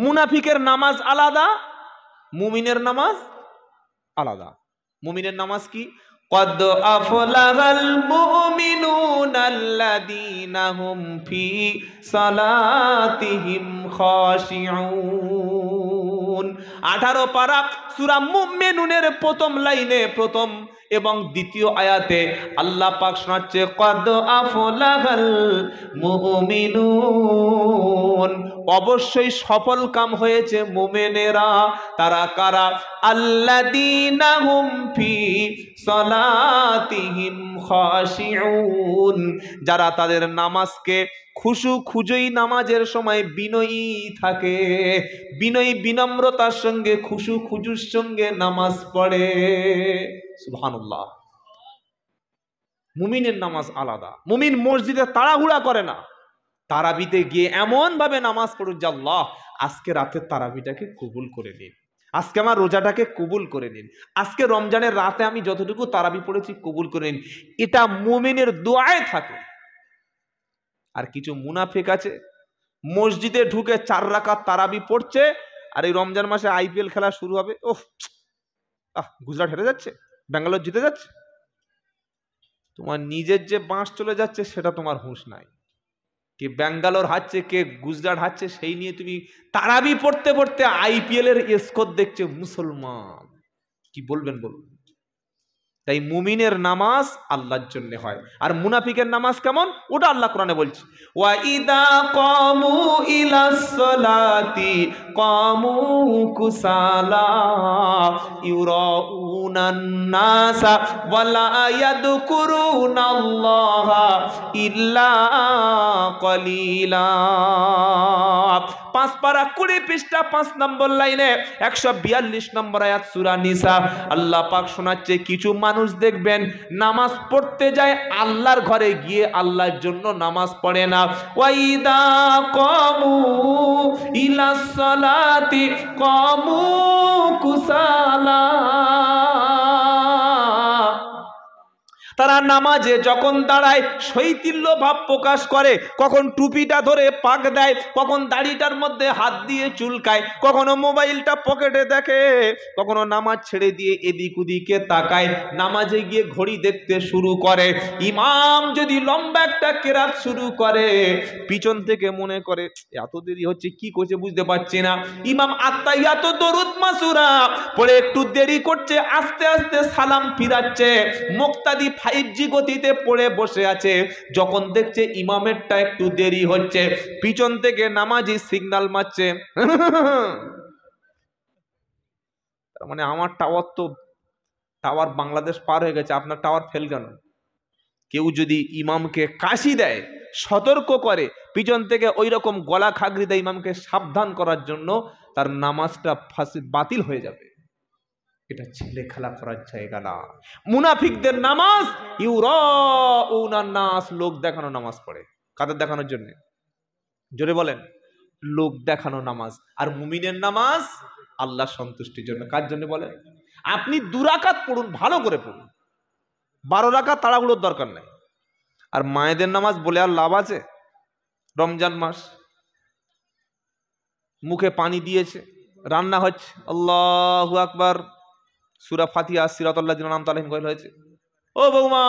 মুনাফিকের নামাজ আলাদা, মুমিনের নামাজ আলাদা। মুমিনের নামাজ কি? কদ আফলাহাল মুমিনুনাল্লাযীনা হুম ফি সালাতিহিম খাশিউন। 18 পারা সূরা মুমিনুনের প্রথম লাইনে, প্রথম এবং দ্বিতীয় আয়াতে আল্লাহ পাক শোনাচ্ছে কদ আফলাহাল মুমিনুন, অবশ্যই সফল কাম হয়েছে মুমিনেরা। তারা কারা? আল্লাযীনা হুম ফি সালাতিহিম খাশিউন, যারা তাদের নামাজকে খুশু খুজুই নামাজের সময় বিনয়ী থাকে, বিনয়ী বিনম্রতার সঙ্গে খুশু খুজুর সঙ্গে নামাজ পড়ে। সুবহানাল্লাহ। মুমিনের নামাজ আলাদা। মুমিন মসজিদে তাড়াহুড়া করে না, তারাবিতে গিয়ে এমন ভাবে নামাজ পড়ুন যে আল্লাহ আজকে রাতের তারাবিটাকে কবুল করে নিন, আজকে আমার রোজাটাকে কবুল করে নিন, আজকে রমজানের রাতে আমি যতটুকু তারাবি পড়েছি কবুল করে নিন। এটা মুমিনের দোয়ায় থাকে। আর কিছু মুনাফিক আছে মসজিদে ঢুকে 4 রাকাত তারাবি পড়ছে, আর এই রমজান মাসে আইপিএল খেলা শুরু হবে, ওহ গুজরাট হেরে যাচ্ছে, ব্যাঙ্গালোর জিতে যাচ্ছে, তোমার নিজের যে বাঁশ চলে যাচ্ছে সেটা তোমার হুঁশ নাই। কে ব্যাঙ্গালোর হারছে, কে গুজরাট হারছে, সেই নিয়ে তুমি তারাবি পড়তে পড়তে আইপিএল এর স্কোর দেখছে। মুসলমান কি বলবেন বলুন? তাই মুমিনের নামাজ আল্লাহর জন্য হয়। আর মুনাফিকের নামাজ কেমন? ওটা আল্লাহ কোরআনে বলছে, ওয়া ইদা কামু ইলাস সালাতি কামু কুসালা ইউরাউনান নাসা ওয়ালা ইয়াযকুরুনাল্লাহা ইল্লা কলিলা। 5 পারা 20 পৃষ্ঠা 5 নম্বর লাইনে 142 নম্বর আয়াত সূরা নিসা। আল্লাহ পাক শোনাচ্ছে কিছু মানুষ দেখবেন নামাজ পড়তে যায়, আল্লাহর ঘরে গিয়ে আল্লাহর জন্য নামাজ পড়ে না। ওয়াইদা কামু ইলাস সালাতি কামু কুসালা, তারা নামাজে যখন দাঁড়ায় শৈথিল্য ভাব প্রকাশ করে, কখন টুপিটা ধরে পাক দেয়, কখন দাড়িটার মধ্যে হাত দিয়ে চুলকায়, কখনো মোবাইলটা পকেটে দেখে, কখনো নামাজ ছেড়ে দিয়ে এদিক ওদিকে তাকায়, নামাজে গিয়ে ঘড়ি দেখতে শুরু করে। ইমাম যদি লম্বা একটা কেরাত শুরু করে, পিছন থেকে মনে করে এত দেরি হচ্ছে, কি করছে বুঝতে পারছি না। ইমাম আত্তাহিয়াত দরুদ মাসুরা পড়ে একটু দেরি করছে, আস্তে আস্তে সালাম ফিরাচ্ছে, মুক্তাদি 5G গতিতে পড়ে বসে আছে। যখন দেখছে ইমামেরটা একটু দেরি হচ্ছে, পিছন থেকে নামাজি সিগন্যাল মারছে, তার মানে আমার টাওয়ার বাংলাদেশ পার হয়ে গেছে, আপনার টাওয়ার ফেল কেন? কেউ যদি ইমামকে কাশি দেয়, সতর্ক করে, পিছন থেকে ওই রকম গলা খাগড়ি দেয় ইমামকে সাবধান করার জন্য, তার নামাজটা বাতিল হয়ে যাবে। এটা ছেলে খেলা করার জায়গা না। মুনাফিকদের নামাজ ইউরাউনান নাস, লোক দেখানো নামাজ পড়ে। কাদের দেখানোর জন্য? জোরে বলেন। লোক দেখানো নামাজ। আর মুমিনের নামাজ আল্লাহ সন্তুষ্টির জন্য। কার জন্য বলেন? আপনি 2 রাকাত পড়ুন, ভালো করে পড়ুন, 12 রাকাত তাড়াহুড়োর দরকার নাই। আর মায়েদের নামাজ বলে আর লাভ আছে? রমজান মাস, মুখে পানি দিয়েছে, রান্না হচ্ছে, আল্লাহু আকবার, সূরা ফাতিহা সিরাতাল্লাযিনা আনআমতা আলাইহিম কইল হয়েছে, ও বৌমা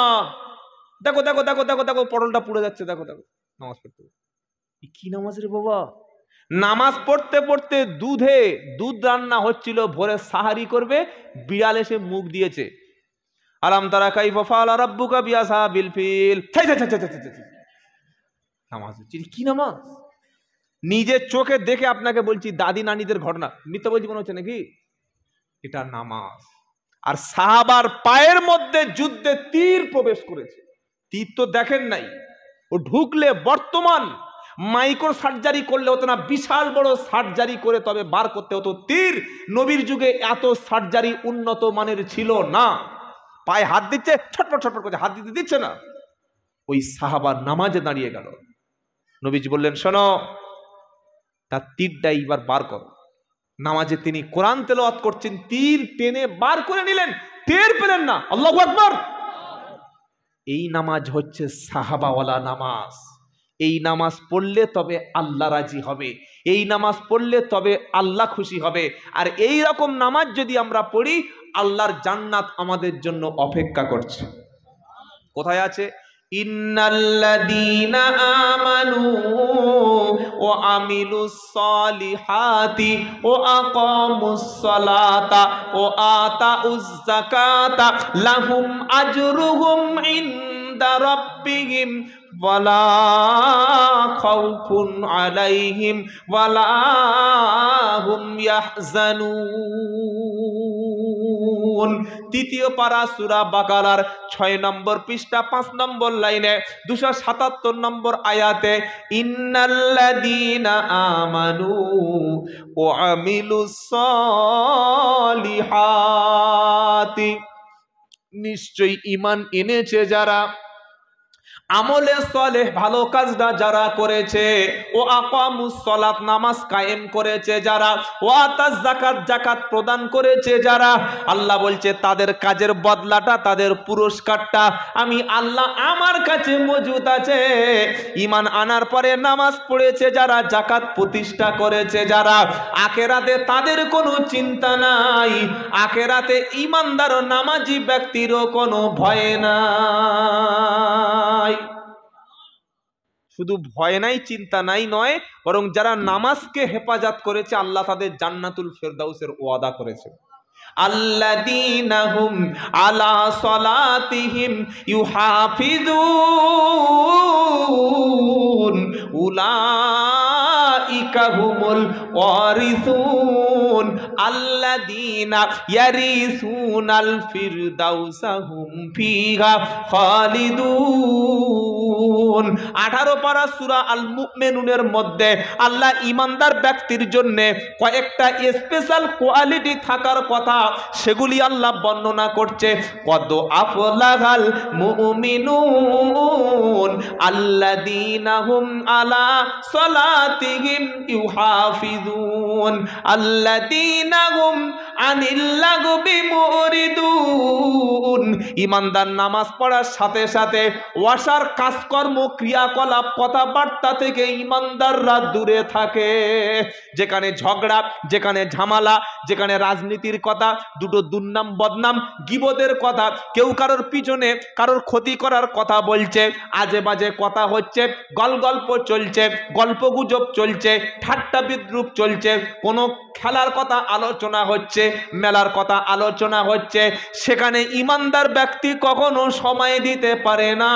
দেখো দেখো দেখো দেখো দেখো পটলটা পুড়ে যাচ্ছে, দেখো দেখো, নামাজ পড়তে। কি নামাজ রে বাবা? নামাজ পড়তে পড়তে দুধ রান্না হচ্ছিল, ভোরে সাহারি করবে, বিড়াল এসে মুখ দিয়েছে, আলাম তারা কাইফা ফাআলা রাব্বুকা বিআসহাবিল ফিল। নামাজ হচ্ছে। কি নামাজ? নিজের চোখে দেখে আপনাকে বলছি, দাদি নানিদের ঘটনা, মিথ্যা বলছি মনে হচ্ছে নাকি? এটা নামাজ। আর সাহাবার পায়ের মধ্যে যুদ্ধে তীর প্রবেশ করেছে, তীর তো দেখেন নাই, ও ঢুকলে বর্তমান মাইক্রো সার্জারি করলে হতো না, বিশাল বড় সার্জারি করে তবে বার করতে হতো তীর। নবীর যুগে এত সার্জারি উন্নত মানের ছিল না। পায়ে হাত দিচ্ছে, ছটপট ছটপট করছে, হাত দিতে দিচ্ছে না। ওই সাহাবার নামাজে দাঁড়িয়ে গেল, নবীজি বললেন শোনো, তার তীরটা এইবার বার করো। নামাজে তিনি কোরআন তেলাওয়াত করছেন, তীর টেনে বার করে নিলেন, টের পেলেন না। আল্লাহু আকবার। এই নামাজ হচ্ছে সাহাবাওয়ালা নামাজ। এই নামাজ পড়লে তবে আল্লাহ রাজি হবে, এই নামাজ পড়লে তবে আল্লাহ খুশি হবে। আর এই রকম নামাজ যদি আমরা পড়ি, আল্লাহর জান্নাত আমাদের জন্য অপেক্ষা করছে। কোথায় আছে? ইন্নাল্লাযীনা আমানু ওয়া আমিলুস সালিহাতি ওয়া আকামুস সালাতা ওয়া আতাউজ যাকাতা লাহুম আজরুহুম ইনদা রাব্বিহিম ওয়ালা খাউফুন আলাইহিম ওয়ালা হুম ইয়াহজানুন। তৃতীয় পারা সূরা বাকারার 6 নম্বর পৃষ্ঠা 5 নম্বর লাইনে 277 নম্বর আয়াতে ইন্নাল্লাযীনা আমানু ওয়া আমিলুস সালিহাতি, নিশ্চয়ই ঈমান এনেছে যারা, আমলে সালেহ ভালো কাজটা যারা করেছে, ও আকামুস সালাত নামাজ কায়েম করেছে যারা, ও আতাজ যাকাত যাকাত প্রদান করেছে যারা, আল্লাহ বলছে তাদের কাজের বদলাটা, তাদের পুরস্কারটা আমি আল্লাহ আমার কাছে মজুদ আছে। ঈমান আনার পরে নামাজ পড়েছে যারা, যাকাত প্রতিষ্ঠা করেছে যারা, আখিরাতে তাদের কোনো চিন্তা নাই, আখিরাতে ঈমানদার নামাজি ব্যক্তিরও কোনো ভয় নাই। শুধু ভয় নাই, চিন্তা নাই নয়, বরং যারা নামাজকে হেফাজত করেছে আল্লাহ তাদের জান্নাতুল ফেরদাউসের ওয়াদা করেছে। আল্লাযীনা হুম আলা সালাতিহিম ইউহাফিজুন উলাইকা হুমুল ওয়ারিসুন আল্লাযীনা ইয়ারিসুনাল ফিরদাউসা হুম ফিহা খালিদুন। 18 পারা সূরা আল মুমিনুনের মধ্যে আল্লাহ ঈমানদার ব্যক্তির জন্য কয়েকটা স্পেশাল কোয়ালিটি থাকার কথা, সেগুলি আল্লাহ বর্ণনা করছে। কদ আফলাহাল মুমিনুন আল্লাযীনা হুম আলা সালাতিহিম ইউহাফিজুন আল্লাযীনা হুম আনিল লাগবি মুরিদুন। ঈমানদার নামাজ পড়ার সাথে সাথে ওয়াসার কাজকর্ম, ক্রিয়াকলাপ, কথাবার্তা থেকে ঈমানদাররা দূরে থাকে। যেখানে ঝগড়া, যেখানে ঝামেলা, যেখানে রাজনীতির কথা, দুটো দুর্নাম বদনাম গীবতের কথা, কেউ কারোর পিছনে কারোর ক্ষতি করার কথা বলছে, আজে বাজে কথা হচ্ছে, গল্প চলছে, গল্পগুজব চলছে, ঠাট্টা বিদ্রুপ চলছে, কোনো খেলার কথা আলোচনা হচ্ছে, মেলার কথা আলোচনা হচ্ছে, সেখানে ঈমানদার ব্যক্তি কখনো সময় দিতে পারে না।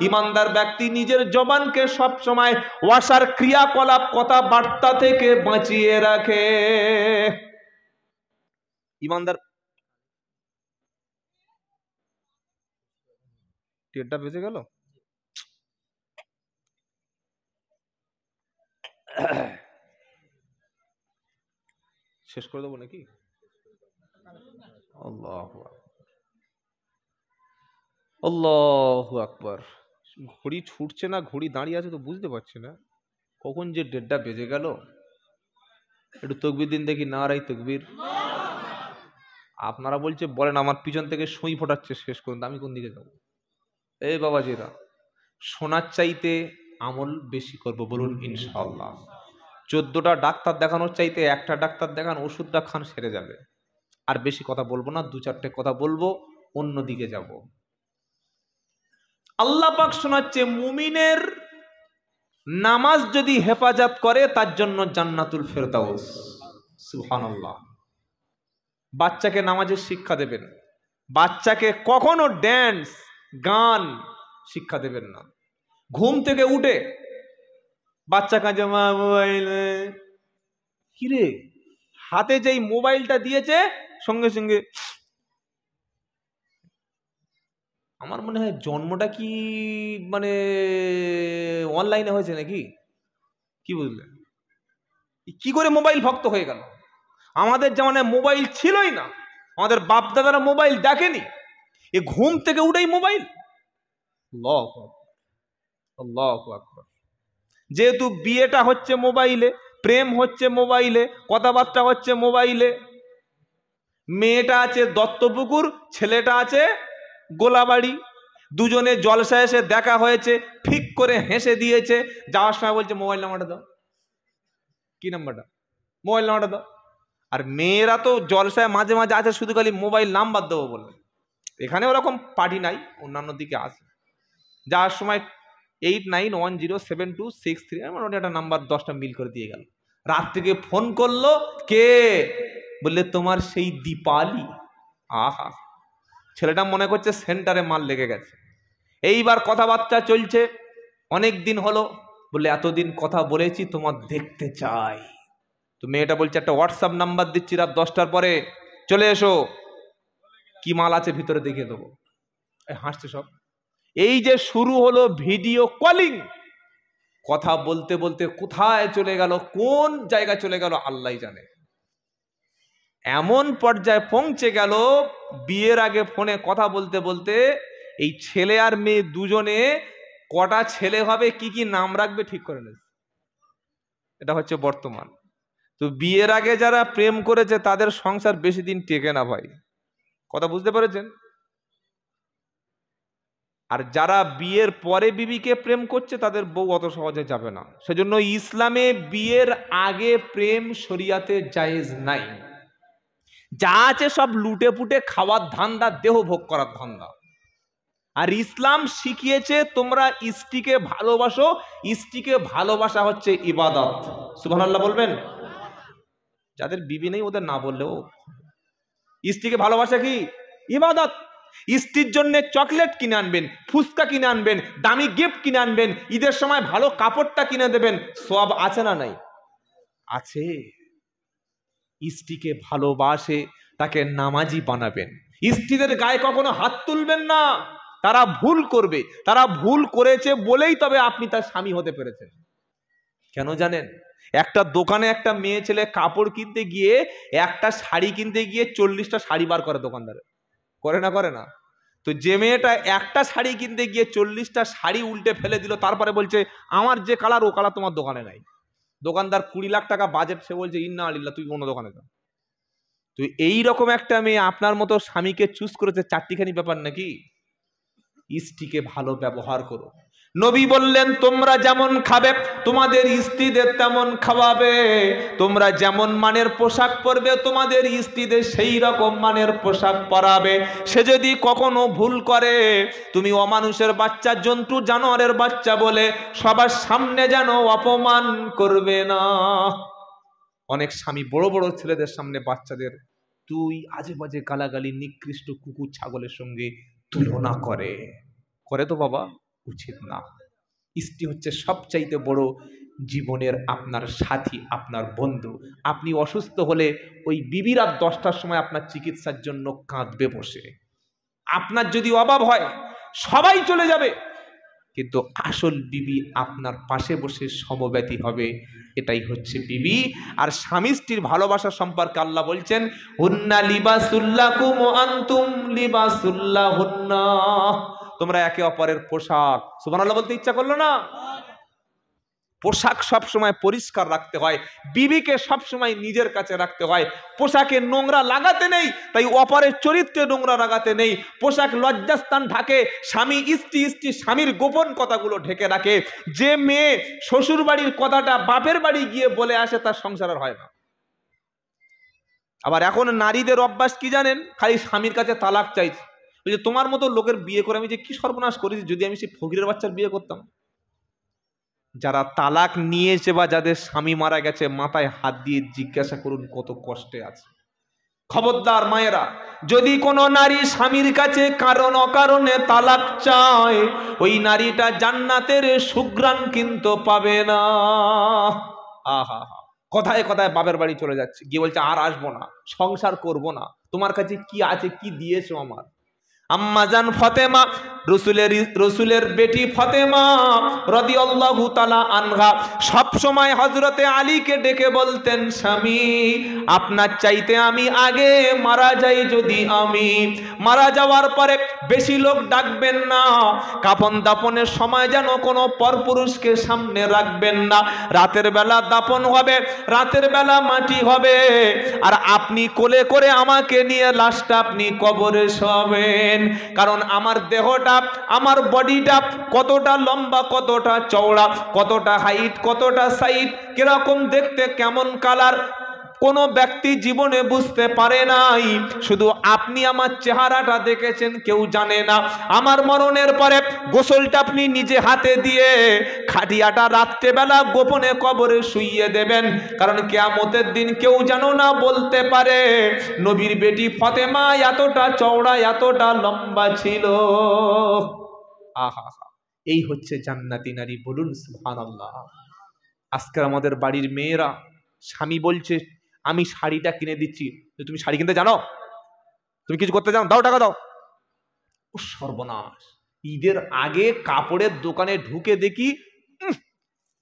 ঈমানদার ব্যক্তি নিজের জবানকে সব সময় ওয়াসার ক্রিয়াকলাপ, কথাবার্তা থেকে বাঁচিয়ে রাখে। ঈমানদার টেরটা বেঁচে গেল। শেষ করে দেবো নাকি? আল্লাহু আল্লাহু আকবার। ঘড়ি ছুটছে না, ঘড়ি দাঁড়িয়ে আছে তো বুঝতে পারছি না কখন যে দেড়টা বেজে গেল। একটু তকবীর দিন দেখি, নারাই তকবীর। আপনারা বলছে বলেন, আমার পিছন থেকে সুই ফোটাচ্ছে, শেষ করুন, আমি কোন দিকে যাবো? এই বাবাজিরা, শোনার চাইতে আমল বেশি করব, বলুন ইনশাআল্লাহ। 14টা ডাক্তার দেখানোর চাইতে একটা ডাক্তার দেখান, ওষুধটা খান, সেরে যাবে। আর বেশি কথা বলবো না, 2-4টে কথা বলবো, অন্য দিকে যাব। আল্লাহ পাক শোনাচ্ছে, মুমিনের নামাজ যদি হেফাজত করে তার জন্য জান্নাতুল ফেরদাউস। সুবহানাল্লাহ। বাচ্চাকে নামাজের শিক্ষা দেবেন, বাচ্চাকে কখনো ড্যান্স গান শিক্ষা দেবেন না। ঘুম থেকে উঠে বাচ্চা কাঁদছে, মা মোবাইল, কিরে হাতে যেই মোবাইলটা দিয়েছে সঙ্গে সঙ্গে। আমার মনে হয় জন্মটা কি মানে অনলাইনে হয়েছে নাকি, কি বুঝলেন? কি করে মোবাইল ভক্ত হয়ে গেল? আমাদের জামানায় মোবাইল ছিলই না, আমাদের বাপ দাদারা মোবাইল দেখেনি, এ ঘুম থেকে উঠেই মোবাইল। আল্লাহু আকবার। যেহেতু বিয়েটা হচ্ছে মোবাইলে, প্রেম হচ্ছে মোবাইলে, কথাবার্তা হচ্ছে মোবাইলে, মেয়েটা আছে দত্তপুকুর, ছেলেটা আছে গোলাবাড়ি, দুজনে জলসা এসে দেখা হয়েছে, ঠিক করে হেসে দিয়েছে, যাওয়ার সময় বলছে মোবাইল নাম্বারটা দাও। কি নাম্বারটা? মোবাইল নাম্বারটা দাও। আর মেয়েরা তো জলসায় মাঝে মাঝে আছে শুধু খালি মোবাইল নাম্বার দেবো বলে। এখানে ওরকম পার্টি নাই, অন্যান্য দিকে আছে। যাওয়ার সময় 89107263 এমন একটা নাম্বার 10টা মিল করে দিয়ে গেল। রাত থেকে ফোন করলো, কে? বললে তোমার সেই দীপালি। আহা, ছেলেটা মনে করছে সেন্টারে মাল লেগে গেছে। এইবার কথাবার্তা চলছে, অনেক দিন হলো, বলে এতদিন কথা বলেছি, তোমার দেখতে চাই। তো মেয়েটা বলছে একটা হোয়াটসঅ্যাপ নাম্বার দিচ্ছি, রাত 10টার পরে চলে এসো, কি মাল আছে ভিতরে দেখিয়ে দেবো। হাসছে সব। এই যে শুরু হলো ভিডিও কলিং, কথা বলতে বলতে কোথায় চলে গেল, কোন জায়গায় চলে গেল আল্লাহ জানে। এমন পর্যায়ে পৌঁছে গেল, বিয়ের আগে ফোনে কথা বলতে বলতে এই ছেলে আর মেয়ে দুজনে কটা ছেলে হবে, কি কি নাম রাখবে ঠিক করে নিয়েছে। এটা হচ্ছে বর্তমান। তো বিয়ের আগে যারা প্রেম করেছে তাদের সংসার বেশি দিন টেকে না ভাই, কথা বুঝতে পেরেছেন? আর যারা বিয়ের পরে বিবিকে প্রেম করছে তাদের বউ অত সহজে যাবে না। সেজন্য ইসলামে বিয়ের আগে প্রেম শরিয়াতে জায়েজ নাই। যা আছে সব লুটে পুটে খাওয়ার ধান্দা, দেহ ভোগ করার ধান্দা। আর ইসলাম শিখিয়েছে তোমরা স্ত্রীকে ভালোবাসো, স্ত্রীকে ভালোবাসা হচ্ছে ইবাদত। সুবহানাল্লাহ বলবেন। যাদের বিবি নেই ওদের না বললেও, স্ত্রীকে ভালোবাসা কি ইবাদত। স্ত্রীর জন্য চকলেট কিনে আনবেন, ফুচকা কিনে আনবেন, দামি গিফট কিনে আনবেন, ঈদের সময় ভালো কাপড়টা কিনে দেবেন, সব আছে না নাই? আছে। স্ত্রীকে ভালোবাসে তাকে নামাজি বানাবেন। স্ত্রীদের গায়ে কখনো হাত তুলবেন না, তারা ভুল করবে, তারা ভুল করেছে বলেই তবে আপনি তার স্বামী হতে পেরেছেন। কেন জানেন? একটা দোকানে একটা মেয়ে ছেলে কাপড় কিনতে গিয়ে, একটা শাড়ি কিনতে গিয়ে 40টা শাড়ি বার করে দোকানদারে, করে না? করে না? তো যে মেয়েটা একটা শাড়ি কিনতে গিয়ে 40টা শাড়ি উল্টে ফেলে দিল, তারপরে বলছে আমার যে কালার ও কালার তোমার দোকানে নাই। দোকানদার 20 লাখ টাকা বাজেট, সে বলছে ইন্না আলিল্লাহ তুই অন্য দোকানে যা। তো এইরকম একটা মেয়ে আপনার মতো স্বামীকে চুজ করেছে, চারটিখানি ব্যাপার নাকি? স্ত্রীকে ভালো ব্যবহার করো। নবী বললেন তোমরা যেমন খাবে তোমাদের স্ত্রীদের তেমন খাওয়াবে, তোমরা যেমন মানের পোশাক পরবে তোমাদের স্ত্রীদের সেই রকম মানের পোশাক পরাবে। সে যদি কখনো ভুল করে, তুমি অমানুষের বাচ্চা, জন্তু জানোয়ারের বাচ্চা বলে সবার সামনে যেন অপমান করবে না। অনেক স্বামী বড় বড় ছেলেদের সামনে বাচ্চাদের তুই আজে বাজে গালাগালি, নিকৃষ্ট কুকুর ছাগলের সঙ্গে তুলনা করে। করে তো বাবা, উচিত না। স্ত্রী হচ্ছে সবচাইতে বড় জীবনের আপনার সাথী, আপনার বন্ধু। আপনি অসুস্থ হলে ওই বিবি রাত 10টার সময় আপনার চিকিৎসার জন্য কাঁদবে বসে। আপনার যদি অভাব হয় সবাই চলে যাবে, কিন্তু আসল বিবি আপনার পাশে বসে সমব্যথী হবে। এটাই হচ্ছে বিবি। আর স্বামী স্ত্রীর ভালোবাসা সম্পর্কে আল্লাহ বলছেন হুন্না লিবাসুল্লাকুম ওয়া আনতুম লিবাসুল্লাহুন্না, তোমরা একে অপরের পোশাক। সুবহানাল্লাহ বলতে ইচ্ছা করলো না? পোশাক সব সময় পরিষ্কার রাখতে হয়, বিবিকে সব সময় নিজের কাছে রাখতে হয়। পোশাকে নোংরা লাগাতে নেই, তাই অপরের চরিত্রে নোংরা লাগাতে নেই। পোশাক লজ্জাস্থান ঢাকে, স্বামী স্ত্রী, স্ত্রী স্বামীর গোপন কথাগুলো ঢেকে রাখে। যে মেয়ে শ্বশুর বাড়ির কথাটা বাপের বাড়ি গিয়ে বলে আসে তার সংসার আর হয় না। আবার এখন নারীদের অভ্যাস কি জানেন? খালি স্বামীর কাছে তালাক চাইছে। ওই যে তোমার মতো লোকের বিয়ে করে আমি যে কি সর্বনাশ করেছি, যদি আমি সেই ফকিরের বাচ্চার বিয়ে করতাম। যারা তালাক নিয়েছে বা যাদের স্বামী মারা গেছে, মাথায় হাত দিয়ে জিজ্ঞাসা করুন কত কষ্টে আছে। খবরদার মায়েরা, যদি কোনো নারী স্বামীর কাছে কারণ অকারণে তালাক চায়, ওই নারীটা জান্নাতের সুঘ্রাণ কিন্তু পাবে না। আহা হা, কথায় কথায় বাপের বাড়ি চলে যাচ্ছে, গিয়ে বলছে আর আসবো না, সংসার করব না, তোমার কাছে কি আছে, কি দিয়েছো আমার। আম্মাজান ফাতেমা, রসুলের বেটি ফাতেমা রাদিয়াল্লাহু তাআলা আনহা সব সময় হযরতে আলীকে ডেকে বলতেন স্বামী আপনার চাইতে আমি আগে মারা যাই, যদি আমি মারা যাওয়ার পরে বেশি লোক ডাকবেন না, কাফন দাফনের সময় যেন কোনো পরপুরুষকে সামনে রাখবেন না। রাতের বেলা দাফন হবে, রাতের বেলা মাটি হবে, আর আপনি কোলে করে আমাকে নিয়ে লাশটা আপনি কবরে শোবেন। করবেন, কারণ আমার দেহটা, আমার বডিটা কতটা লম্বা, কতটা চওড়া, কতটা হাইট, কতটা সাইজ, কিরকম দেখতে, কেমন কালার, কোনো ব্যক্তি জীবনে বুঝতে পারে নাই। শুধু আপনি আমার চেহারাটা দেখেছেন, কেউ জানে না। আমার মরণের পরে গোসলটা আপনি নিজে হাতে দিয়ে খাটিয়াটা রাত্রেবেলা গোপনে কবরে শুইয়ে দেবেন, কারণ কিয়ামতের দিন কেউ যেন না বলতে পারে নবীর বেটি ফাতেমা এতটা চওড়া, এতটা লম্বা ছিল। আহা, এই হচ্ছে জান্নাতি নারী। বলুন সুবহানাল্লাহ। আজকে আমাদের বাড়ির মেয়েরা, স্বামী বলছে আমি শাড়িটা কিনে দিচ্ছি, তুমি শাড়ি কিনতে জানো? তুমি কিছু করতে জানো? দাও, টাকা দাও। ও সর্বনাশ! ঈদের আগে কাপড়ের দোকানে ঢুকে দেখি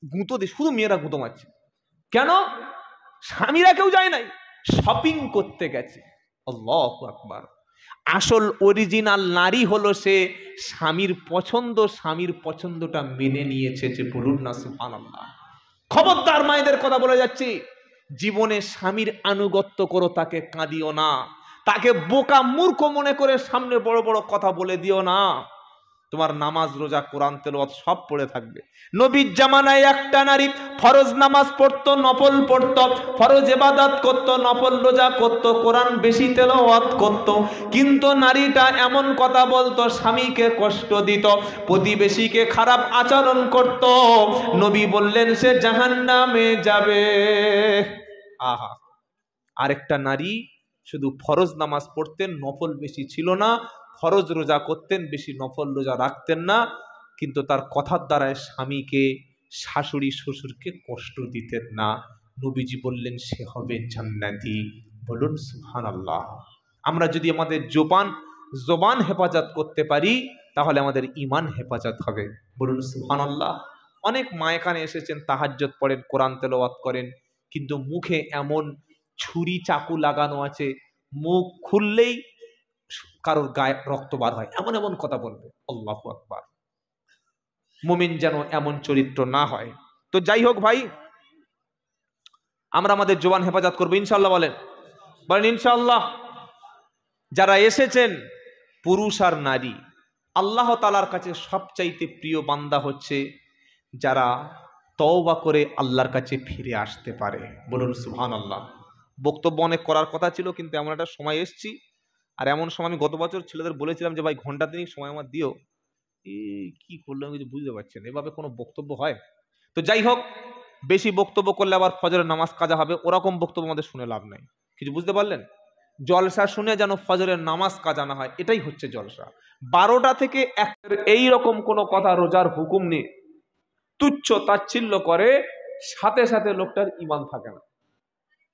গুঁতো দিয়ে শুধু মেয়েরা গুঁতো মারছে। কেন? স্বামীরা কেউ যায় নাই, শপিং করতে গেছে। আল্লাহু আকবার। আসল অরিজিনাল নারী হলো সে স্বামীর পছন্দ, স্বামীর পছন্দটা মেনে নিয়েছে। যে বলুন না সুবহানাল্লাহ। খবরদার, মায়েদের কথা বলে যাচ্ছি, জীবনে স্বামীর আনুগত্য করো, তাকে কাঁদিও না, তাকে বোকা মূর্খ মনে করে সামনে বড় বড় কথা বলে দিও না। তোমার নামাজ, রোজা, কোরআন তেলাওয়াত সব পড়ে থাকবে। নবীর জামানায় একটা নারী ফরজ নামাজ পড়তো, নফল পড়তো, ফরজ ইবাদত করতো, নফল রোজা করতো, কোরআন বেশি তেলাওয়াত করতো, কিন্তু নারীটা এমন কথা বলতো, স্বামীকে কষ্ট দিত, প্রতিবেশীকে খারাপ আচরণ করত। নবী বললেন সে জাহান্নামে যাবে। আহা! আরেকটা নারী শুধু ফরজ নামাজ পড়তেন, নফল বেশি ছিল না, ফরজ রোজা করতেন, বেশি নফল রোজা রাখতেন না, কিন্তু তার কথার দ্বারায় স্বামীকে, শাশুড়ি শ্বশুরকে কষ্ট দিতেন না। নবীজি বললেন সে হবে জান্নাতি। বলুন সুবহানাল্লাহ। আমরা যদি আমাদের জবান হেফাজত করতে পারি, তাহলে আমাদের ঈমান হেফাজত হবে। বলুন সুবহানাল্লাহ। অনেক মা এখানে এসেছেন, তাহাজ্জুদ পড়েন, কোরআন তেলাওয়াত করেন, কিন্তু মুখে এমন ছুরি চাকু লাগানো আছে, মুখ খুললেই কারোর গায়ে রক্ত বার হয়, এমন এমন কথা বলবে। আল্লাহু আকবার। মুমিন যেন এমন চরিত্র না হয়। তো যাই হোক ভাই, আমরা আমাদের জবান হেফাজত করবো ইনশাআল্লাহ। বলেন ইনশাআল্লাহ। যারা এসেছেন, পুরুষ আর নারী, আল্লাহ তাআলার কাছে সবচাইতে প্রিয় বান্দা হচ্ছে যারা তওবা করে আল্লাহর কাছে ফিরে আসতে পারে। বলুন সুবহানাল্লাহ। বক্তব্য অনেক করার কথা ছিল, কিন্তু এমন একটা সময় এসেছি, আর এমন সময় আমি গত বছর ছেলেদের বলেছিলাম যে ভাই ঘন্টা দিনই সময় আমার দিও, কি করলাম কিছু বুঝতে পারছেন, এভাবে কোনো বক্তব্য হয়? তো যাই হোক, বেশি বক্তব্য করলে আবার ফজরের নামাজ কাজা হবে, ওরকম বক্তব্য আমাদের শুনে লাভ নাই। কিছু বুঝতে পারলেন? জলসা শুনে যেন ফজরের নামাজ কাজা না হয়, এটাই হচ্ছে জলসা। 12টা থেকে 1 এই রকম কোনো কথা রোজার হুকুম নিয়ে তুচ্ছ তাচ্ছিল্য করে, সাথে সাথে লোকটার ঈমান থাকে না।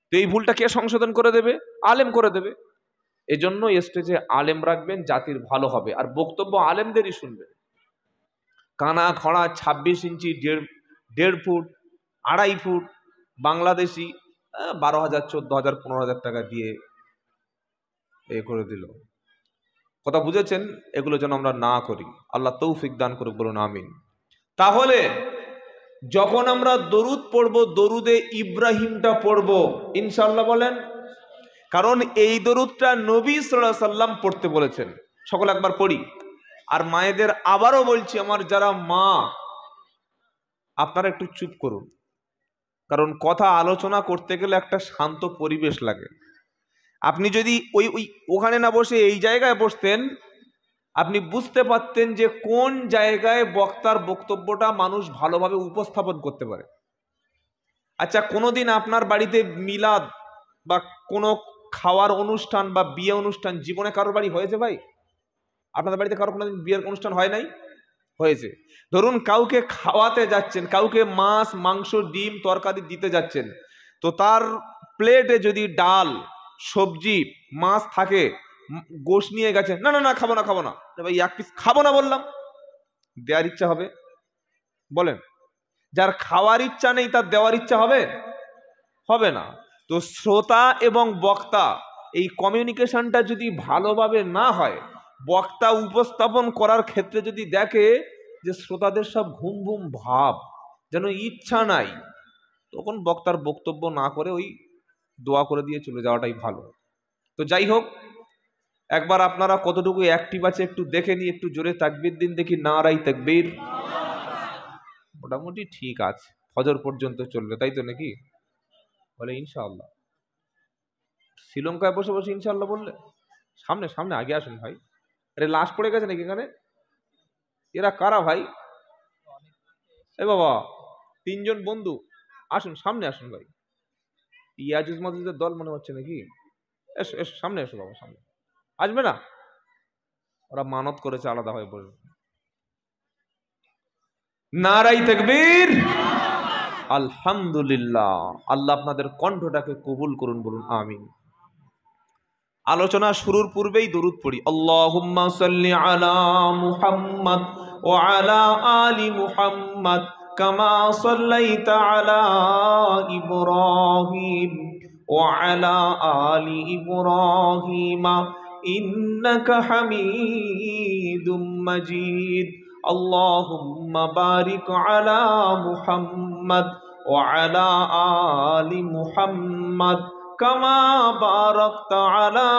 তো এই ভুলটা কে সংশোধন করে দেবে? আলেম করে দেবে। এজন্য স্টেজে আলেম রাখবেন, জাতির ভালো হবে, আর বক্তব্য আলেমদেরই শুনবে। কানা খড়া 26 ইঞ্চি, 1.5 ফুট, 2.5 ফুট বাংলাদেশি 12,000, 14,000, 15,000 টাকা দিয়ে এ করে দিল। কথা বুঝেছেন? এগুলো যেন আমরা না করি। আল্লাহ তৌফিক দান করুক। বলুন আমিন। তাহলে যখন আমরা দরুদ পড়বো, দরুদে ইব্রাহিমটা পড়বো ইনশাআল্লাহ। বলেন, কারণ এই দরুদটা নবী সাল্লাল্লাহু আলাইহি সাল্লাম পড়তে বলেছেন। সকলে একবার পড়ি। আর মায়েদের আবারও বলছি, আমার যারা মা, আপনারা একটু চুপ করুন, কারণ কথা আলোচনা করতে গেলে একটা শান্ত পরিবেশ লাগে। আপনি যদি ওখানে না বসে এই জায়গায় বসতেন, আপনি বুঝতে পারতেন যে কোন জায়গায় বক্তার বক্তব্যটা মানুষ ভালোভাবে উপস্থাপন করতে পারে। আচ্ছা, কোনোদিন আপনার বাড়িতে মিলাদ বা কোনো খাওয়ার অনুষ্ঠান বা বিয়ে অনুষ্ঠান জীবনে কারোর বাড়ি হয়েছে ভাই? আপনাদের বাড়িতে কারো কোনোদিন বিয়ের অনুষ্ঠান হয় নাই? হয়েছে। ধরুন কাউকে খাওয়াতে যাচ্ছেন, কাউকে মাছ, মাংস, ডিম, তরকারি দিতে যাচ্ছেন, তো তার প্লেটে যদি ডাল, সবজি, মাছ থাকে, গোশ নিয়ে গেছেন, না না না খাবো না, খাবো না ভাই, 1 পিস খাবো না বললাম, দেওয়ার ইচ্ছা হবে? বলেন, যার খাওয়ার ইচ্ছা নেই তার দেওয়ার ইচ্ছা হবে? হবে না। তো শ্রোতা এবং বক্তা, এই কমিউনিকেশনটা যদি ভালোভাবে না হয়, বক্তা উপস্থাপন করার ক্ষেত্রে যদি দেখে যে শ্রোতাদের সব ঘুম ঘুম ভাব, যেন ইচ্ছা নাই, তখন বক্তার বক্তব্য না করে ওই দোয়া করে দিয়ে চলে যাওয়াটাই ভালো। তো যাই হোক, একবার আপনারা কতটুকু অ্যাক্টিভ আছে একটু দেখে নিয়ে একটু জোরে তাকবীর দিন দেখি, নারাই তাকবীর। মোটামুটি ঠিক আছে, ফজর পর্যন্ত চলবে, তাই তো নাকি? বলে ইনশাআল্লাহ। শ্রীলঙ্কায় বসে বসে ইনশাআল্লাহ বললে? সামনে সামনে আগে আসুন ভাই। আরে লাশ পড়ে গেছে নাকি এখানে? এরা কারা ভাই? এ বাবা, তিনজন বন্ধু, আসুন সামনে আসুন ভাই। ইয়াজুজ মাজুজের দল মনে হচ্ছে নাকি? এসো এসো, সামনে এসো বাবা, সামনে আসবে না? ওরা মানত করেছে আলাদা হয়ে বসবে। নারাই তাকবীর, আলহামদুলিল্লাহ। আল্লাহ আপনাদের কণ্ঠটাকে কবুল করুন, বলুন আমিন। আলোচনা শুরুর পূর্বেই দরুদ পড়ি। আল্লাহুম্মা সাল্লি আলা মুহাম্মাদ ওয়া আলা আলি মুহাম্মাদ কামা সাল্লাইতা আলা ইব্রাহিম ওয়া আলা আলি ইব্রাহিম ইন্নাকা হামিদুম মাজিদ। আল্লাহুম্মা বারিক আলা মুহাম্মাদ ওয়া আলা আলি মুহাম্মাদ কামা বারাকতা আলা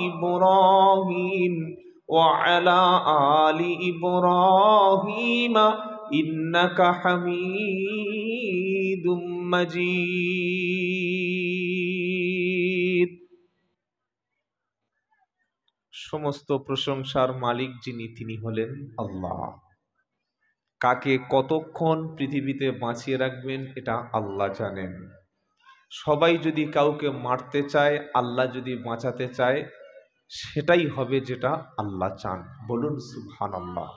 ইব্রাহিম ওয়া আলা আলি ইব্রাহিম ইন্নাকা হামিদুম মাজিদ। সমস্ত প্রশংসার মালিক যিনি, তিনি হলেন আল্লাহ। কাকে কতক্ষণ পৃথিবীতে বাঁচিয়ে রাখবেন এটা আল্লাহ জানেন। সবাই যদি কাউকে মারতে চায়, আল্লাহ যদি বাঁচাতে চায়, সেটাই হবে যেটা আল্লাহ চান, বলুন সুবহানাল্লাহ।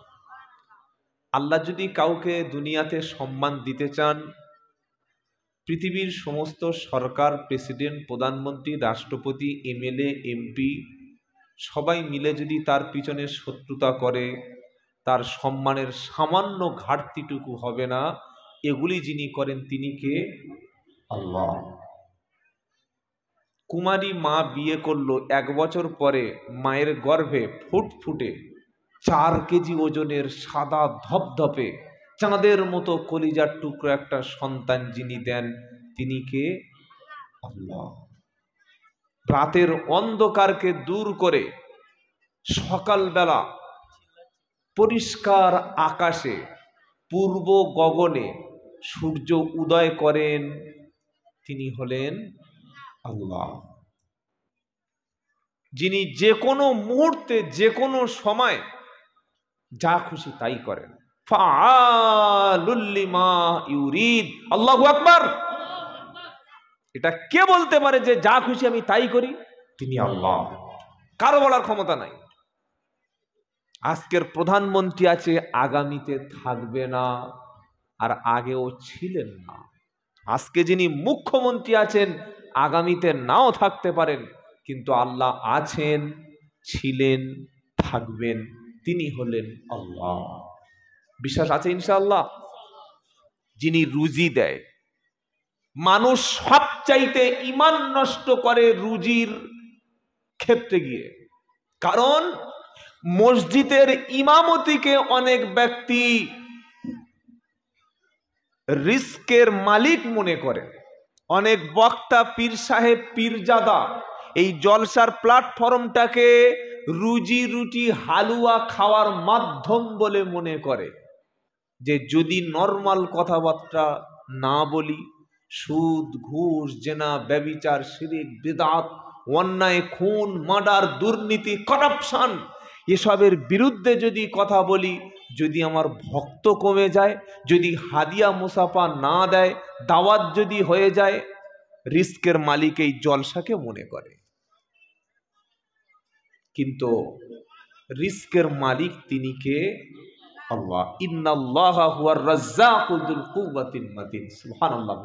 আল্লাহ যদি কাউকে দুনিয়াতে সম্মান দিতে চান, পৃথিবীর সমস্ত সরকার, প্রেসিডেন্ট, প্রধানমন্ত্রী, রাষ্ট্রপতি, এমএলএ, এমপি সবাই মিলে যদি তার পিছনে শত্রুতা করে, তার সম্মানের সামান্য ঘাটতিটুকু হবে না। এগুলি যিনি করেন তিনি কে? আল্লাহ। কুমারী মা বিয়ে করলো, 1 বছর পরে মায়ের গর্ভে ফুটফুটে 4 কেজি ওজনের সাদা ধপধপে চাঁদের মতো কলিজার টুকরো একটা সন্তান যিনি দেন তিনি কে? আল্লাহ। রাতের অন্ধকারকে দূর করে সকালবেলা পরিষ্কার আকাশে পূর্ব গগনে সূর্য উদয় করেন, তিনি হলেন আল্লাহ। যিনি যে কোনো মুহূর্তে যে কোনো সময় যা খুশি তাই করেন। ফাআলুল লিমা ইউরিদ। আল্লাহু আকবার। এটা কে বলতে পারে যে যা খুশি আমি তাই করি? তিনি আল্লাহ। কারো বলার ক্ষমতা নাই। আজকের প্রধানমন্ত্রী আছে, আগামীতে থাকবে না, আর আগেও ছিলেন না। আজকে যিনি মুখ্যমন্ত্রী আছেন, আগামীতে নাও থাকতে পারেন, কিন্তু আল্লাহ আছেন, ছিলেন, থাকবেন, তিনি হলেন আল্লাহ। বিশ্বাস আছে ইনশাআল্লাহ? যিনি রুজি দেয়, মানুষ সবচাইতে ঈমান নষ্ট করে রুজির ক্ষেত্রে গিয়ে। কারণ মসজিদের ইমামতিকে অনেক ব্যক্তি রিস্কের মালিক মনে করে। অনেক বক্তা, পীর সাহেব, পীরজাদা এই জলসার প্ল্যাটফর্মটাকে রুজি রুটি হালুয়া খাওয়ার মাধ্যম বলে মনে করে, যে যদি নরমাল কথাবার্তা না বলি, সুদ, ঘুষ, জেনা, ব্যভিচার, শিরিক, বিদআত, অন্যায়, খুন, মার্ডার, দুর্নীতি, করাপশন এসবের বিরুদ্ধে যদি কথা বলি, যদি আমার ভক্ত কমে যায়, যদি হাদিয়া মুসাফা না দেয়, দাওয়াত যদি হয়ে যায়, রিস্কের মালিক এই জলসাকে মনে করে। কিন্তু রিস্কের মালিক তিনি কে? আল্লাহ। ইন্নাল্লাহা হুয়ার রাজ্জাকুল যুল কুওয়াতিল মাতিন। সুবহানাল্লাহ।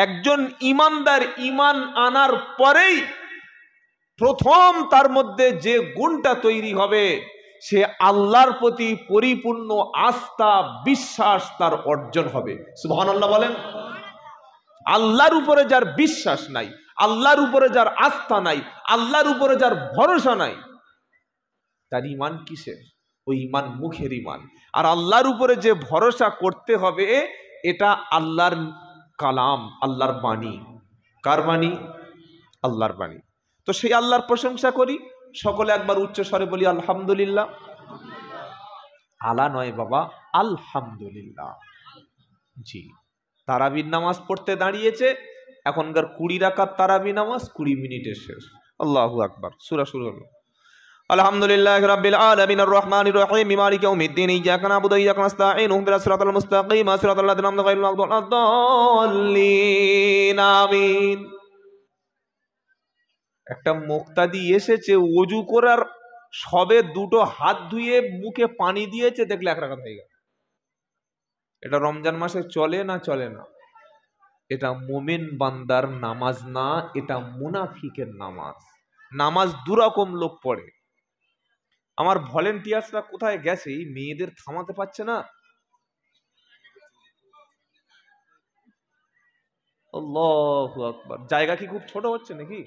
একজন ঈমানদার ঈমান আনার পরেই প্রথম তার মধ্যে যে গুণটা তৈরি হবে, সে আল্লাহর প্রতি পরিপূর্ণ আস্থা, বিশ্বাস তার অর্জন হবে। সুবহানাল্লাহ বলেন। আল্লাহর উপরে যার বিশ্বাস নাই, আল্লাহর উপরে যার আস্থা নাই, আল্লাহর উপরে যার ভরসা নাই, তার ঈমান কিসের? ওই ঈমান মুখের ঈমান। আর আল্লাহর উপরে যে ভরসা করতে হবে, এটা আল্লাহর কালাম, আল্লাহর বাণী। কার বাণী? আল্লাহর বাণী। তো সেই আল্লাহর প্রশংসা করি, সকলে একবার উচ্চ স্বরে বলি আলহামদুলিল্লাহ। আলা নয় বাবা, আলহামদুলিল্লাহ। জি, তারাবির নামাজ পড়তে দাঁড়িয়েছে, এখনকার 20 রাকাত তারাবি নামাজ 20 মিনিটে শেষ। আল্লাহু আকবার। সূরা শুরু হলো। আলহামদুলিল্লাহি রাব্বিল আলামিন আর রহমানির রহিম মালিকি ইয়াউমিদ্দিন ইয়্যাকা না'বুদু ওয়া ইয়্যাকা নাস্তাঈন ইহদিনাস সিরাতাল মুস্তাকিম সিরাতাল লাযিনা আন'আমতা আলাইহিম গায়রিল মাগদুবি আলাইহিম আমিন। একটা মুক্তাদি এসেছে ওযু করার সবে দুটো হাত ধুয়ে মুখে পানি দিয়েছে, দেখলে 1 রাকাত হয়ে গেল। এটা রমজান মাসে চলে না চলে না? এটা মুমিন বান্দার নামাজ না, এটা মুনাফিকের নামাজ। নামাজ দুরকম লোক পড়ে। আমার ভলেন্টিয়ার্সরা কোথায় গেছে? এই মেয়েদের থামাতে পারছে না। আল্লাহু আকবার। জায়গা কি খুব ছোট হচ্ছে নাকি?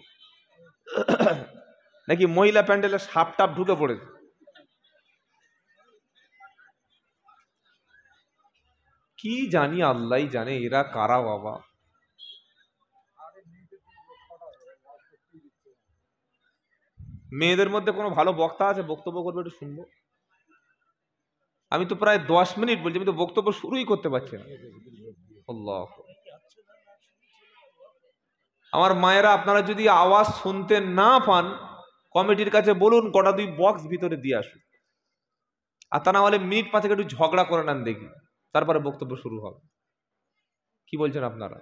নাকি মহিলা প্যান্ডেলে সাপ টাপ ঢুকে পড়েছে? কি জানি, আল্লাহই জানে এরা কারা বাবা। মেয়েদের মধ্যে কোনো ভালো বক্তা আছে, বক্তব্য করবে, একটু শুনবো। আমি তো প্রায় 10 মিনিট বলছি, আমি তো বক্তব্য শুরুই করতে পারছি না। আল্লাহ। আমার মায়েরা, আপনারা যদি আওয়াজ শুনতে না পান, কমিটির কাছে বলুন কটা 2 বক্স ভিতরে দিয়ে আসুন। আর তা না হলে মিনিট 5 একটু ঝগড়া করে নেন দেখি, তারপরে বক্তব্য শুরু হবে। কি বলছেন আপনারা?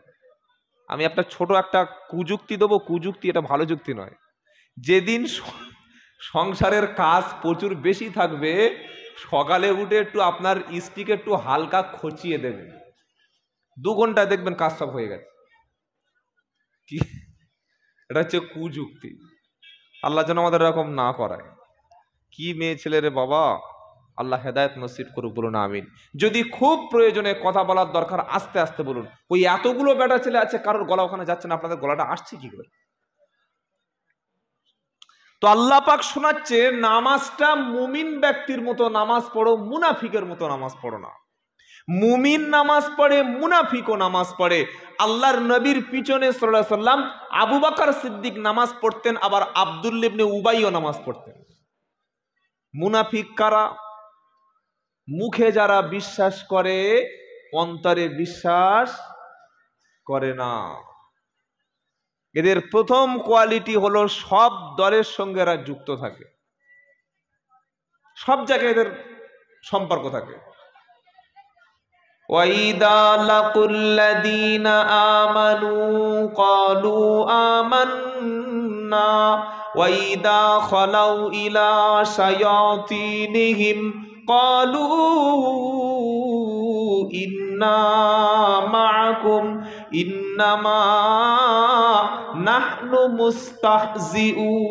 আমি একটা ছোট একটা কুযুক্তি দেবো। কুযুক্তি, এটা ভালো যুক্তি নয়। যেদিন সংসারের কাজ প্রচুর বেশি থাকবে, সকালে উঠে একটু আপনার স্ত্রীকে একটু হালকা খচিয়ে দেবেন, 2 ঘন্টা দেখবেন কাজ সব হয়ে গেছে। কি, এটা হচ্ছে কুযুক্তি। আল্লাহ যেন আমাদের এরকম না করায়। কি মেয়ে ছেলে রে বাবা, আল্লাহ হেদায়েত নসিব করুক, বলুন আমিন। যদি খুব প্রয়োজনে কথা বলার দরকার, আস্তে আস্তে বলুন। ওই এতগুলো বেটা ছেলে আছে, কারোর গলা ওখানে যাচ্ছে না, আপনাদের গলাটা আসছে কি করে? তো আল্লাহ পাক শোনাচ্ছে, নামাজটা মুমিন ব্যক্তির মতো নামাজ পড়ো, মুনাফিকের মতো নামাজ পড়ো না। মুমিন নামাজ পড়ে, মুনাফিকও নামাজ পড়ে। আল্লাহর নবীর পিছনে সাল্লাল্লাহু আলাইহি সাল্লাম আবু বকর সিদ্দিক নামাজ পড়তেন, আবার আব্দুল্লাহ ইবনে উবাইও নামাজ পড়তেন। মুনাফিক কারা? মুখে যারা বিশ্বাস করে, অন্তরে বিশ্বাস করে না। এদের প্রথম কোয়ালিটি হলো সব দলের সঙ্গে এরা যুক্ত থাকে, সব জায়গায় এদের সম্পর্ক থাকে। ওয়াইদা লাকুল্লাযীনা আমানু ক্বালু আমান্না ওয়াইদা খালাউ ইলা শায়াতিনিহিম ক্বালু ইন্না মাআকুম ইন্নামা নাহনু মুস্তাহজিউন।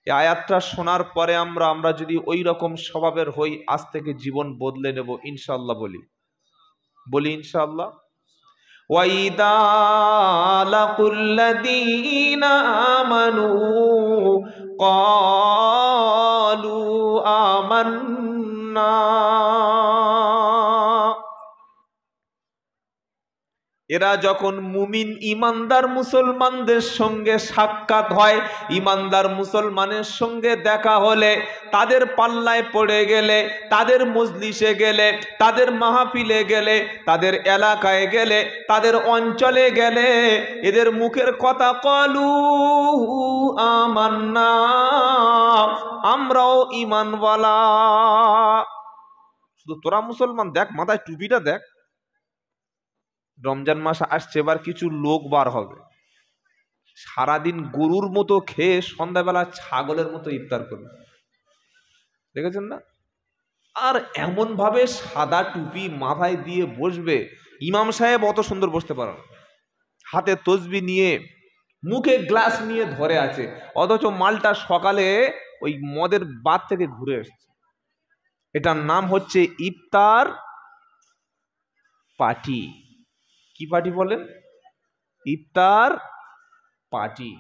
এই আয়াতটা শোনার পরে আমরা যদি ওই রকম স্বভাবের হই, আজ থেকে জীবন বদলে নেব ইনশাআল্লাহ। বলি ইনশাআল্লাহ। ওয়াইদা লাকুল্লাযীনা আমানু ক্বালু আমান্না। এরা যখন মুমিন ইমানদার মুসলমানদের সঙ্গে সাক্ষাৎ হয়, ইমানদার মুসলমানের সঙ্গে দেখা হলে, তাদের পাল্লায় পড়ে গেলে, তাদের মজলিসে গেলে, তাদের মাহফিলে গেলে, তাদের এলাকায় গেলে, তাদের অঞ্চলে গেলে, এদের মুখের কথা ক্বালু আমান্না, আমরাও ঈমানওয়ালা। শুধু তোরা মুসলমান দেখ, মাথায় টুপিটা দেখ। রমজান মাস আসছে, এবার কিছু লোক বার হবে, সারাদিন গরুর মতো খেয়ে সন্ধ্যাবেলা ছাগলের মতো ইফতার করবে, দেখেছেন না? আর এমন ভাবে সাদা টুপি মাথায় দিয়ে বসবে, ইমাম সাহেব অত সুন্দর বসতে পারে না, হাতে তসবি নিয়ে, মুখে গ্লাস নিয়ে ধরে আছে, অথচ মালটা সকালে ওই মদের বাদ থেকে ঘুরে এসছে। এটার নাম হচ্ছে ইফতার পার্টি। কি পার্টি বলেন? ইফতার পার্টি।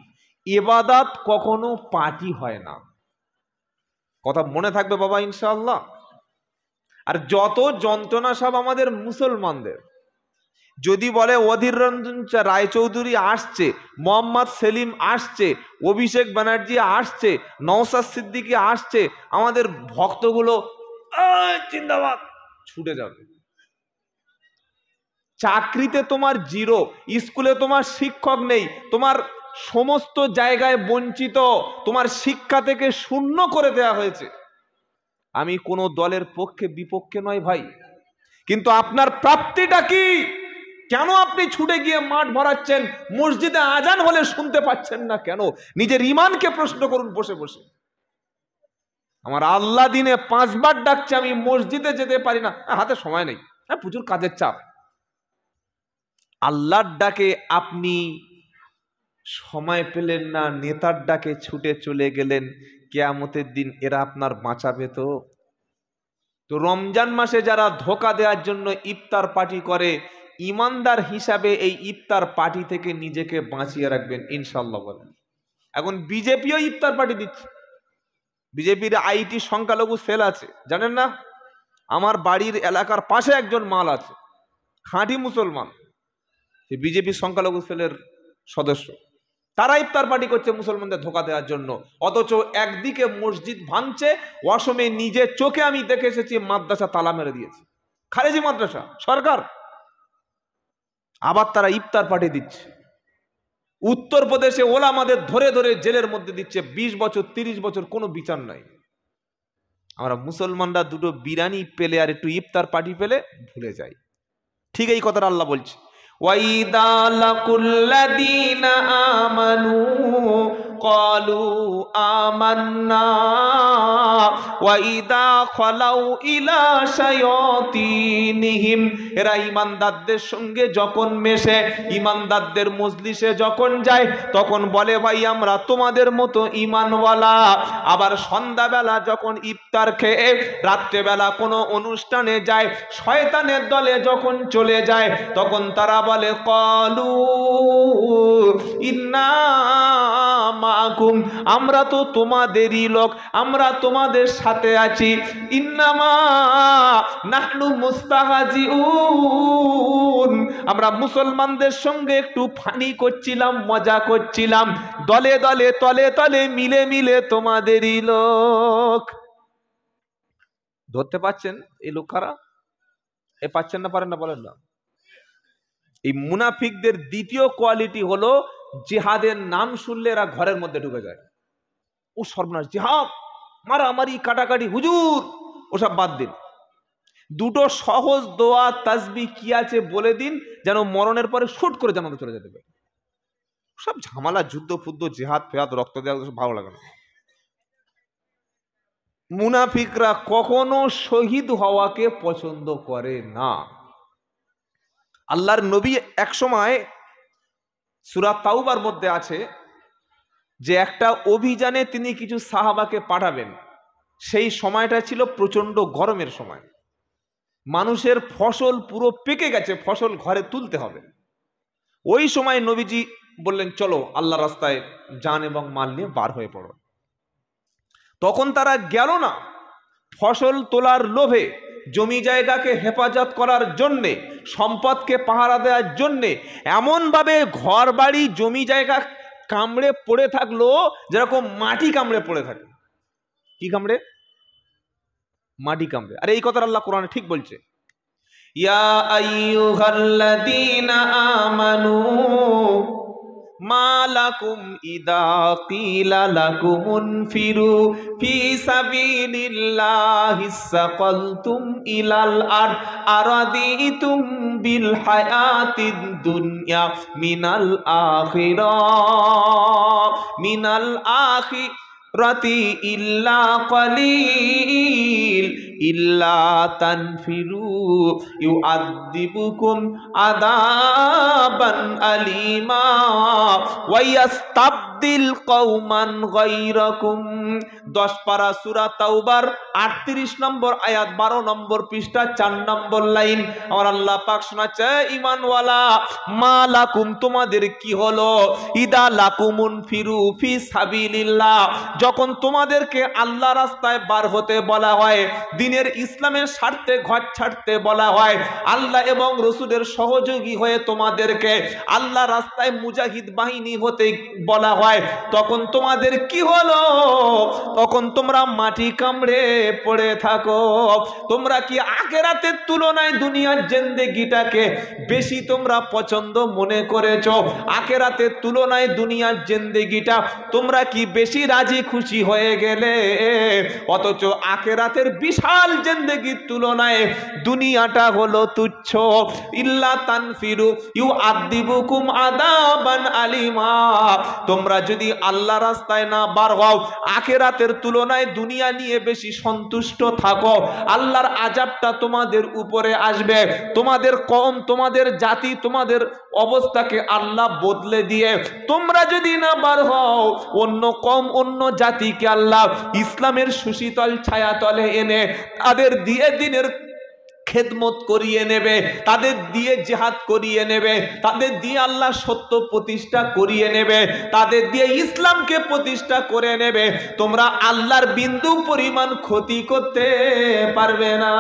ইবাদত কখনো পার্টি হয় না, কথা মনে থাকবে বাবা ইনশাআল্লাহ। আর যত যন্ত্রণা সব আমাদের মুসলমানদের, যদি বলে অধীর রঞ্জন রায়চৌধুরী আসছে, মোহাম্মদ সেলিম আসছে, অভিষেক ব্যানার্জি আসছে, নওশাদ সিদ্দিকী আসছে, আমাদের ভক্তগুলো জিন্দাবাদ ছুটে যাবে। চাকরিতে তোমার জিরো, স্কুলে তোমার শিক্ষক নেই, তোমার সমস্ত জায়গায় বঞ্চিত, তোমার শিক্ষা থেকে শূন্য করে দেওয়া হয়েছে। আমি কোনো দলের পক্ষে বিপক্ষে নয় ভাই, কিন্তু আপনার প্রাপ্তিটা কি? কেন আপনি ছুটে গিয়ে মাঠ ভরাচ্ছেন? মসজিদে আজান হলে শুনতে পাচ্ছেন না কেন? নিজের ঈমানকে প্রশ্ন করুন বসে বসে। আমার আল্লাহ দিনে 5 বার ডাকছে, আমি মসজিদে যেতে পারি না, হাতে সময় নেই, প্রচুর কাজের চাপ। আল্লাহর ডাকে আপনি সময় পেলেন না, নেতার ডাকে ছুটে চলে গেলেন, কিয়ামতের দিন এরা আপনার বাঁচাবে তো? তো রমজান মাসে যারা ধোঁকা দেওয়ার জন্য ইফতার পার্টি করে, ইমানদার হিসাবে এই ইফতার পার্টি থেকে নিজেকে বাঁচিয়ে রাখবেন ইনশাল্লাহ বলেন। এখন বিজেপিও ইফতার পার্টি দিচ্ছে। বিজেপির আইটি সংখ্যালঘু সেল আছে, জানেন না? আমার বাড়ির এলাকার পাশে একজন মাল আছে, খাঁটি মুসলমান, বিজেপি সংখ্যালঘু সেলের সদস্য। তারা ইফতার পার্টি করছে মুসলমানদের ধোঁকা দেওয়ার জন্য। অথচ একদিকে মসজিদ ভাঙছে, অসমে নিজের চোখে আমি দেখে এসেছি মাদ্রাসা তালা মেরে দিয়েছে, খারেজি মাদ্রাসা সরকার। আবার তারা ইফতার পার্টি দিচ্ছে। উত্তরপ্রদেশে ওলামাদের ধরে ধরে জেলের মধ্যে দিচ্ছে, 20 বছর 30 বছর, কোনো বিচার নাই। আমরা মুসলমানরা দুটো বিরিয়ানি পেলে আর একটু ইফতার পার্টি পেলে ভুলে যাই। ঠিক এই কথাটা আল্লাহ বলছে, ওয়াইদা লাকুল্লাযীনা আমানু ক্বালু আমান্না ওয়াইদা খালাউ ইলা শায়াতিনহিম। এরা ঈমানদারদের সঙ্গে যখন মেশে, ঈমানদারদের মজলিসে যখন যায়, তখন বলে ভাই আমরা তোমাদের মতো ঈমানওয়ালা। আবার সন্ধ্যাবেলা যখন ইফতার খেয়ে রাত্রেবেলা কোনো অনুষ্ঠানে যায়, শয়তানের দলে যখন চলে যায়, তখন তারা বলে ক্বালু ইন্না মাআকুম, আমরা তো তোমাদেরই লোক, আমরা তোমাদের সাথে আছি। ইন্নামা নাহনু মুস্তাহজিউন, আমরা মুসলমানদের সঙ্গে একটু ফানি করছিলাম, মজা করছিলাম, দলে দলে তলে তলে মিলে মিলে তোমাদেরই লোক। ধরতে পাচ্ছেন এই লোক কারা? এ পাচ্ছেন না, পারেন না, বলেন না। এই মুনাফিকদের দ্বিতীয় কোয়ালিটি হলো জিহাদের নাম শুনলে এরা ঘরের মধ্যে ঢুকে যায়। ও সর্বনাশ, জিহাদ, মারামারি, কাটাকাটি, হুজুর ওসব বাদ দিন। দুটো সহজ দোয়া তাসবিহ কি আছে বলে দিন, যেন মরণের পরে শুট করে জানাতে চলে যেতে পারে। সব ঝামেলা, যুদ্ধ ফুদ্ধ, জিহাদ ফেহাদ, রক্ত দেওয়া সব ভালো লাগে না। মুনাফিকরা কখনো শহীদ হওয়াকে পছন্দ করে না। আল্লাহর নবী এক সময় সূরা তাওবার মধ্যে আছে যে একটা অভিযানে তিনি কিছু সাহাবাকে পাঠাবেন। সেই সময়টা ছিল প্রচন্ড গরমের সময়, মানুষের ফসল পুরো পেকে গেছে, ফসল ঘরে তুলতে হবে। ওই সময় নবীজি বললেন চলো আল্লাহ রাস্তায় জান এবং মাল নিয়ে বার হয়ে পড়ো। তখন তারা গেল না, ফসল তোলার লোভে, জমি জায়গাকে হেফাজত করার জন্যে, সম্পদকে পাহারা দেওয়ার জন্যে এমনভাবে ঘর বাড়ি জমি জায়গা কামড়ে পড়ে থাকলো যেরকম মাটি কামড়ে পড়ে থাকে। কি কামড়ে? মাটি কামড়ে। আর এই কথা আল্লাহ কোরআনে ঠিক বলছে, ইয়া আইয়ুহাল্লাযীনা আমানু মা লাকুম ইদা কিলা লাকুমুনফিরু ফি সাবিলিল্লাহি সাকালতুম ইলাল আরাদিতুম বিল হায়াতিদ দুনিয়া মিনাল আখিরাতি ইল্লা কালিল ইল্লা তানফিরু ইউআযিবুকুম আযাবান আলীমা ওয়া ইয়াস্তাবদিল কওমান গায়রাকুম। 10 পারা সূরা তাওবার 38 নম্বর আয়াত, 12 নম্বর পৃষ্ঠা, 4 নম্বর লাইন। আর আল্লাহ পাক শোনাচ্ছে, ঈমানওয়ালা মা লাকুম, তোমাদের কি হলো, ইদা লাকুমুন ফিরু ফি সাবিলিল্লাহ, যখন তোমাদেরকে আল্লাহ রাস্তায় বার হতে বলা হয়, দিন দিনের ইসলামের স্বার্থে ঘর ছাড়তে বলা হয়, আল্লাহ এবং রসুলের সহযোগী হয়ে তোমাদেরকে আল্লাহ রাস্তায় মুজাহিদ বাহিনী হতে বলা হয়, তখন তোমাদের কি হলো? তখন তোমরা মাটি কামড়ে পড়ে থাকো। তোমরা কি আখিরাতের তুলনায় দুনিয়ার জিন্দেগিটাকে বেশি তোমরা পছন্দ মনে করেছো? আখিরাতের তুলনায় দুনিয়ার জিন্দেগিটা তোমরা কি বেশি রাজি খুশি হয়ে গেলে? অথচ আখিরাতের বিশাল জিন্দেগির তুলনায় দুনিয়াটা হলো তুচ্ছ। ইল্লা তানফিরু ইউআদিবুকুম আযাবান আলিমা। তোমরা যদি আল্লাহ রাস্তায় না বার হও, আখিরাতের তুলনায় দুনিয়া নিয়ে বেশি সন্তুষ্ট থাকো, আল্লাহর আযাবটা তোমাদের উপরে আসবে। তোমাদের কওম, তোমাদের জাতি, তোমাদের অবস্থাকে আল্লাহ বদলে দিয়ে তোমরা যদি না বার হও, অন্য কওম, অন্য জাতিকে আল্লাহ ইসলামের সুশীতল ছায়াতলে এনে তাদের দিয়ে দিনের খেদমত করিয়ে নেবে, তাদের দিয়ে জিহাদ করিয়ে নেবে, তাদের দিয়ে আল্লাহ সত্য প্রতিষ্ঠা করিয়ে নেবে, তাদের দিয়ে ইসলামকে প্রতিষ্ঠা করে নেবে। তোমরা আল্লাহর বিন্দু পরিমাণ ক্ষতি করতে পারবে না।